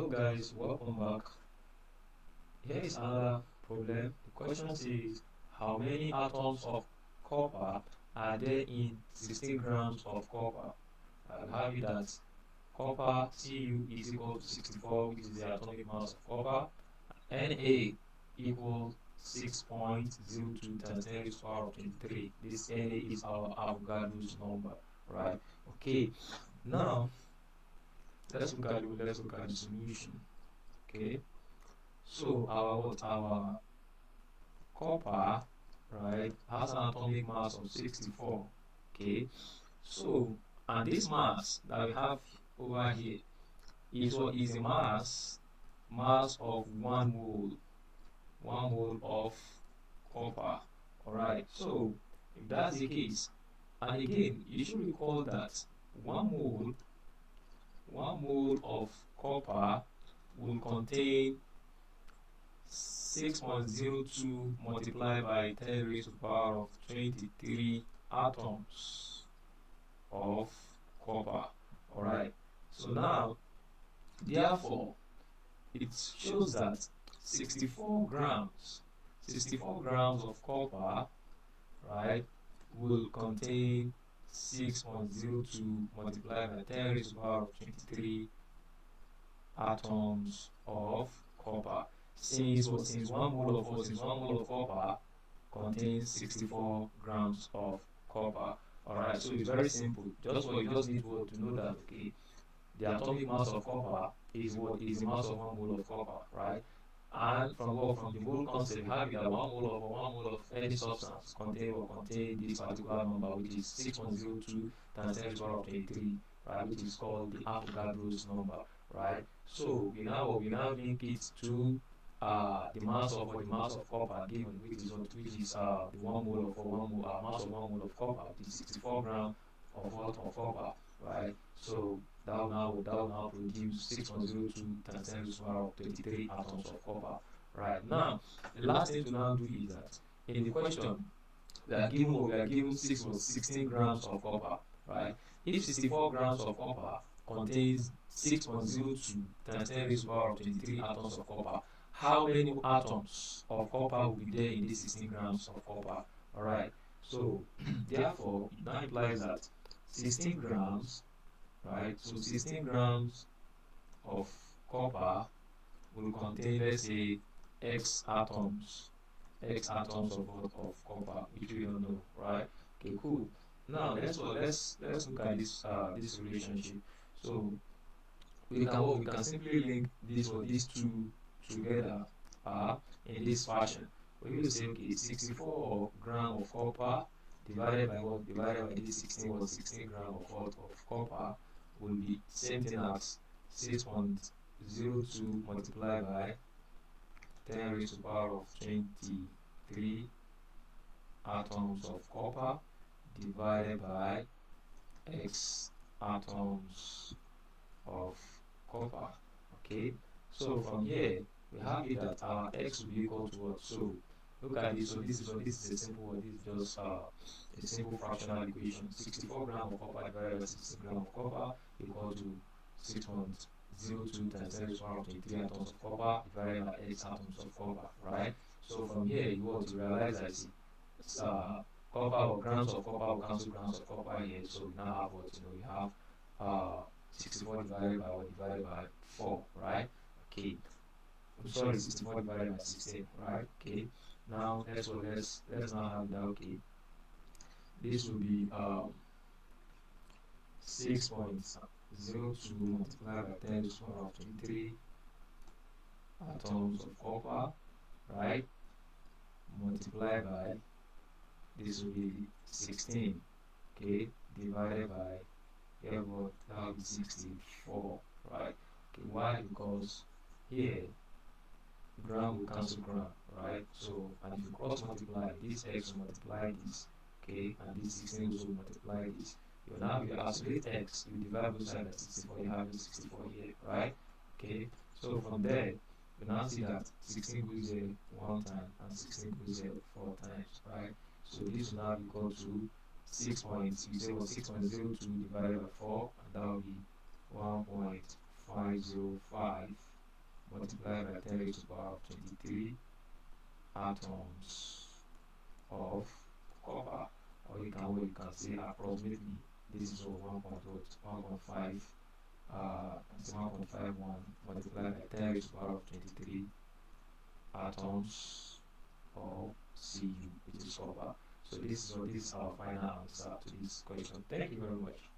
Hello guys, welcome back. Here is another problem. The question says, how many atoms of copper are there in 16 grams of copper? We have it that copper Cu is equal to 64, which is the atomic mass of copper. Na equals 6.02 times 10 raised to the power of 23. This Na is our Avogadro's number, right? Okay, now let's look at the solution. Okay, so our copper, right, has an atomic mass of 64. Okay, so and this mass that we have over here is what is the mass of 1 mole of copper. All right, so if that's the case, and again you should recall that one mole one mole of copper will contain 6.02 multiplied by 10 raised to the power of 23 atoms of copper. Alright, so now, therefore, it shows that 64 grams, 64 grams of copper, right, will contain 6.02 multiplied by 10 raised to the power of 23 atoms of copper. Since one mole of copper contains 64 grams of copper. Alright, so it's very simple. You just need to know that okay, the atomic mass of copper is what is the mass of 1 mole of copper, right? And from the mole concept, we have it that 1 mole of any substance contain this particular number, which is 6.02 times 10 to the power of 23, right? Which is called the Avogadro's number, right? So we now link it to the mass of copper given, which is the 1 mole of 1 mole mass of 1 mole of copper, which is 64 grams of copper, right? So that will now produce 6.02 times 10 to the power of 23 atoms of copper. Right now, the last thing to now do is that in the question we are given 16 grams of copper, right? If 64 grams of copper contains 6.02 times 10 raised to the power of 23 atoms of copper, how many atoms of copper will be there in these 16 grams of copper? Alright, so therefore, it now implies that 16 grams, right? So 16 grams of copper will contain, let's say, x atoms of copper, which we don't know, right? Okay, cool. Now let's look at this relationship. So we can simply link these two together in this fashion. We will say okay, 64 gram of copper divided by what? Divided by this 16 gram of what? Of copper will be same thing as 6.02 multiplied by 10 raised to the power of 23 atoms of copper divided by x atoms of copper. Okay, so from here we have it that our x will be equal to what? So look at this. So this is a simple one. This is just a simple fractional equation. 64 grams of copper divided by 16 grams of copper equal to 6.02 times 10 to the power of 23 atoms of copper divided by x atoms of copper. Right. So from here you want to realize that copper or grams of copper will cancel grams of copper here. So we now have what? We have 64 divided by what? Divided by 4, right? Okay. I'm sorry, 64 divided by 16, right? Okay. Now let's now have that. Okay. This will be 6.02 multiplied by 10 to the power of 23 atoms of copper, right? Multiplied by this will be 16, okay, divided by here what that will be 64, right? Okay, why? Because here gram will cancel gram, right? So and if you cross multiply this x will multiply this, okay, and this 16 also multiply this, you now you isolate x, you divide both sides by 64, you have 64 here, right? Okay, so from there you now see that 16 goes there one time and 16 goes there 4 times, right? So this will now be equal to 6.02 divided by 4, and that will be 1.505 multiply by 10 raised to the power of 23 atoms of copper, or you can say approximately this is what 1.5 say 1.51 multiplied by 10 raised to the power of 23 atoms of Cu, which is copper. So this is our final answer to this question. Thank you very much.